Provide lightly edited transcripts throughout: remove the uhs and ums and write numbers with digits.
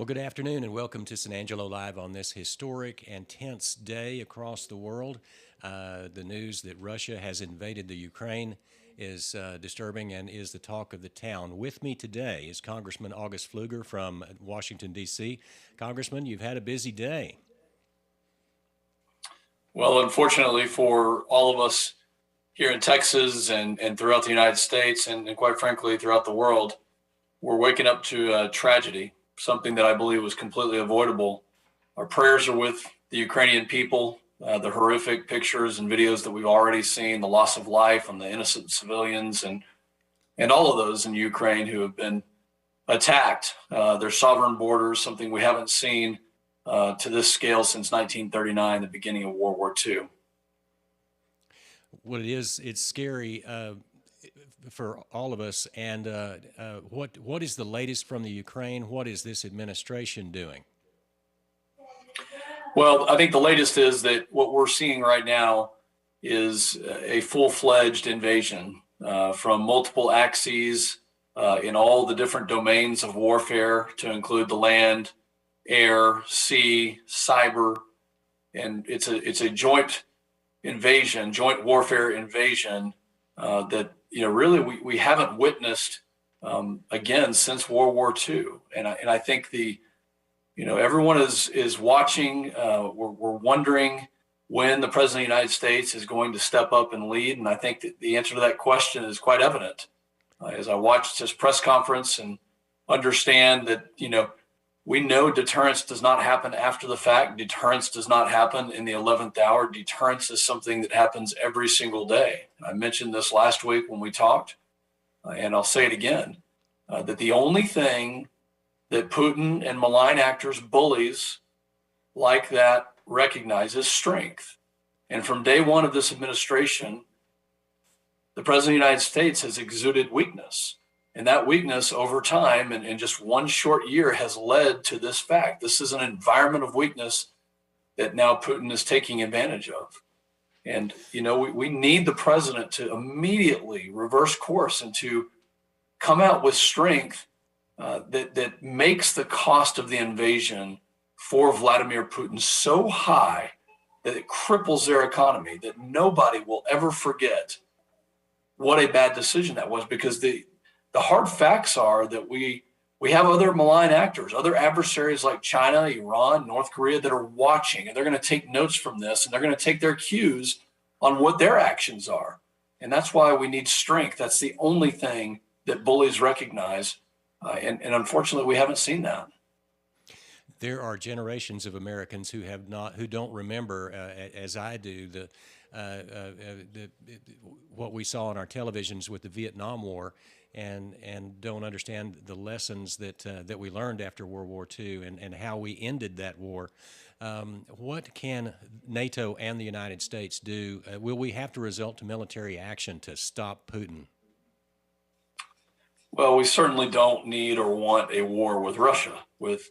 Well, good afternoon and welcome to San Angelo Live on this historic and tense day across the world. The news that Russia has invaded the Ukraine is disturbing and is the talk of the town. With me today is Congressman August Pfluger from Washington, D.C. Congressman, you've had a busy day. Well, unfortunately for all of us here in Texas and throughout the United States and quite frankly throughout the world, we're waking up to a tragedy, something that I believe was completely avoidable. Our prayers are with the Ukrainian people, the horrific pictures and videos that we've already seen, the loss of life on the innocent civilians and all of those in Ukraine who have been attacked, their sovereign borders, something we haven't seen to this scale since 1939, the beginning of World War II. Well, it's scary for all of us. And what is the latest from the Ukraine? What is this administration doing? Well, I think the latest is that what we're seeing right now is a full-fledged invasion from multiple axes in all the different domains of warfare, to include the land, air, sea, cyber, and it's a joint invasion, joint warfare invasion that really we haven't witnessed again since World War II, and I think everyone is watching. We're wondering when the President of the United States is going to step up and lead, and I think that the answer to that question is quite evident as I watched his press conference and understand that we know deterrence does not happen after the fact. Deterrence does not happen in the 11th hour. Deterrence is something that happens every single day. I mentioned this last week when we talked, and I'll say it again, that the only thing that Putin and malign actors, bullies like that recognize is strength. And from day one of this administration, the President of the United States has exuded weakness. And that weakness over time and in just one short year has led to this fact. This is an environment of weakness that now Putin is taking advantage of. And, we need the president to immediately reverse course and to come out with strength that makes the cost of the invasion for Vladimir Putin so high that it cripples their economy, that nobody will ever forget what a bad decision that was, because the hard facts are that we have other malign actors, other adversaries like China, Iran, North Korea that are watching, and they're going to take notes from this, and they're going to take their cues on what their actions are. And that's why we need strength. That's the only thing that bullies recognize. And unfortunately, we haven't seen that. There are generations of Americans who don't remember, as I do, what we saw on our televisions with the Vietnam War, and don't understand the lessons that we learned after World War II and how we ended that war. What can NATO and the United States do? Will we have to resort to military action to stop Putin? Well, we certainly don't need or want a war with Russia, with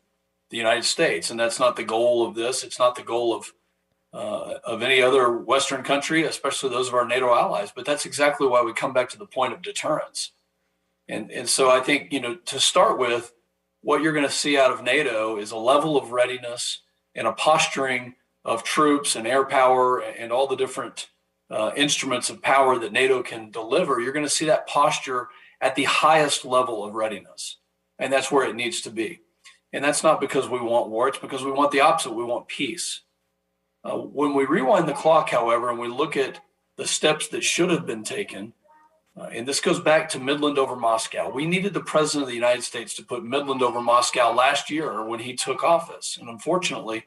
the United States, and that's not the goal of this. It's not the goal of any other Western country, especially those of our NATO allies. But that's exactly why we come back to the point of deterrence. And so I think, to start with, what you're going to see out of NATO is a level of readiness and a posturing of troops and air power and all the different instruments of power that NATO can deliver. You're going to see that posture at the highest level of readiness. And that's where it needs to be. And that's not because we want war. It's because we want the opposite. We want peace. When we rewind the clock, however, and we look at the steps that should have been taken, and this goes back to Midland over Moscow. We needed the President of the United States to put Midland over Moscow last year when he took office. And unfortunately,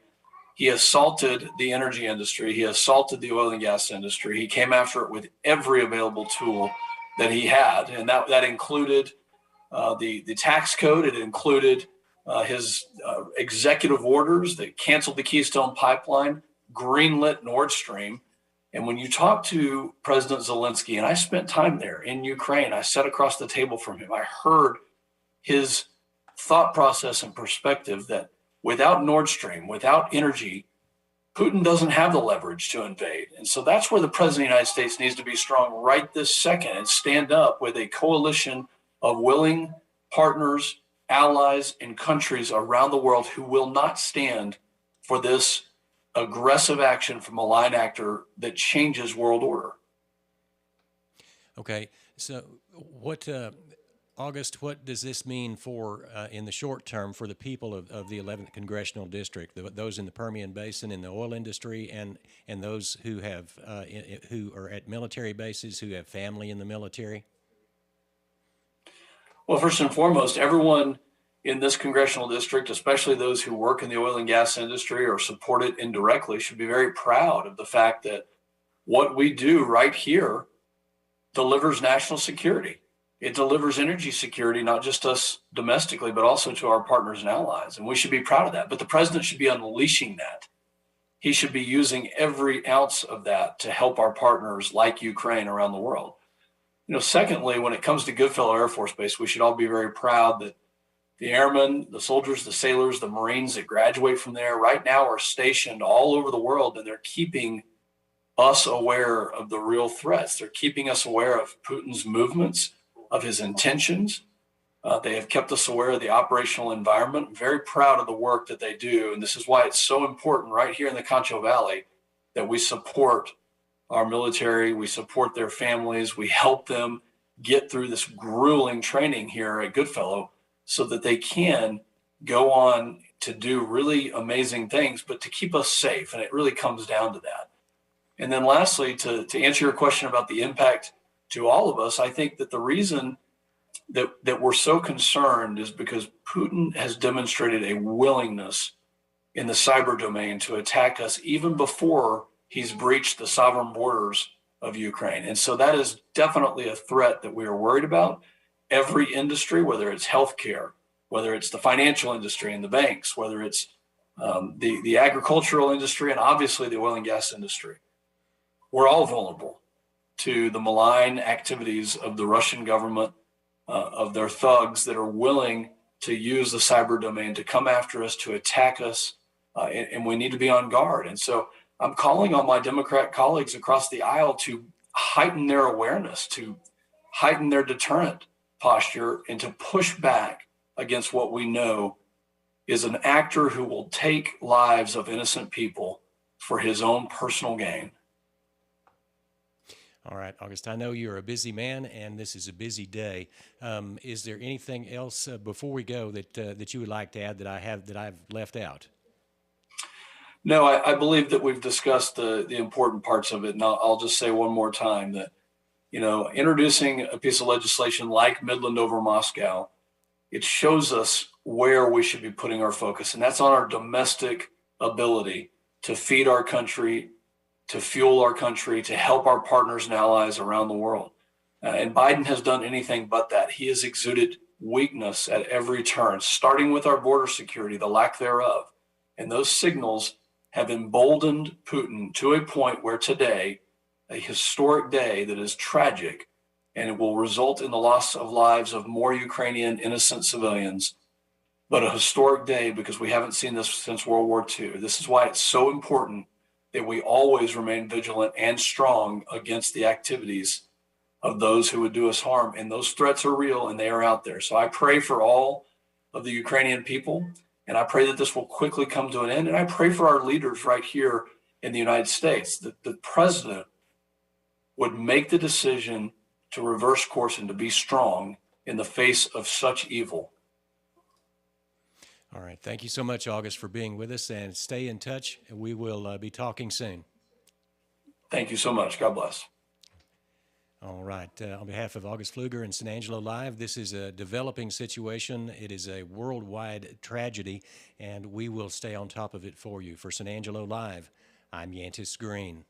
he assaulted the energy industry. He assaulted the oil and gas industry. He came after it with every available tool that he had. And that included the tax code. It included his executive orders that canceled the Keystone Pipeline, greenlit Nord Stream. And when you talk to President Zelensky, and I spent time there in Ukraine, I sat across the table from him. I heard his thought process and perspective that without Nord Stream, without energy, Putin doesn't have the leverage to invade. And so that's where the President of the United States needs to be strong right this second and stand up with a coalition of willing partners allies and countries around the world who will not stand for this aggressive action from a malign actor that changes world order. Okay, so what, August, what does this mean for, in the short term, for the people of the 11th Congressional District, those in the Permian Basin, in the oil industry, and those who have who are at military bases, who have family in the military? Well, first and foremost, everyone in this congressional district, especially those who work in the oil and gas industry or support it indirectly, should be very proud of the fact that what we do right here delivers national security. It delivers energy security, not just us domestically, but also to our partners and allies. And we should be proud of that. But the president should be unleashing that. He should be using every ounce of that to help our partners like Ukraine around the world. Secondly, when it comes to Goodfellow Air Force Base, we should all be very proud that the airmen, the soldiers, the sailors, the Marines that graduate from there right now are stationed all over the world, and they're keeping us aware of the real threats. They're keeping us aware of Putin's movements, of his intentions. They have kept us aware of the operational environment. I'm very proud of the work that they do. And this is why it's so important right here in the Concho Valley that we support our military, we support their families, we help them get through this grueling training here at Goodfellow so that they can go on to do really amazing things, but to keep us safe. And it really comes down to that. And then lastly, to answer your question about the impact to all of us, I think that the reason that we're so concerned is because Putin has demonstrated a willingness in the cyber domain to attack us even before he's breached the sovereign borders of Ukraine. And so that is definitely a threat that we are worried about. Every industry, whether it's healthcare, whether it's the financial industry and the banks, whether it's the agricultural industry, and obviously the oil and gas industry, we're all vulnerable to the malign activities of the Russian government, of their thugs that are willing to use the cyber domain to come after us, to attack us, and we need to be on guard. And so I'm calling on my Democrat colleagues across the aisle to heighten their awareness, to heighten their deterrent posture, and to push back against what we know is an actor who will take lives of innocent people for his own personal gain. All right, August, I know you're a busy man, and this is a busy day. Is there anything else before we go that you would like to add that I've left out? No, I believe that we've discussed the important parts of it. And I'll just say one more time that, introducing a piece of legislation like Midland over Moscow, it shows us where we should be putting our focus. And that's on our domestic ability to feed our country, to fuel our country, to help our partners and allies around the world. And Biden has done anything but that. He has exuded weakness at every turn, starting with our border security, the lack thereof. And those signals have emboldened Putin to a point where today, a historic day that is tragic, and it will result in the loss of lives of more Ukrainian innocent civilians, but a historic day because we haven't seen this since World War II. This is why it's so important that we always remain vigilant and strong against the activities of those who would do us harm. And those threats are real and they are out there. So I pray for all of the Ukrainian people. And I pray that this will quickly come to an end. And I pray for our leaders right here in the United States, that the president would make the decision to reverse course and to be strong in the face of such evil. All right. Thank you so much, August, for being with us, and stay in touch. We will be talking soon. Thank you so much. God bless. All right. On behalf of August Pfluger and San Angelo Live, this is a developing situation. It is a worldwide tragedy, and we will stay on top of it for you. For San Angelo Live, I'm Yantis Green.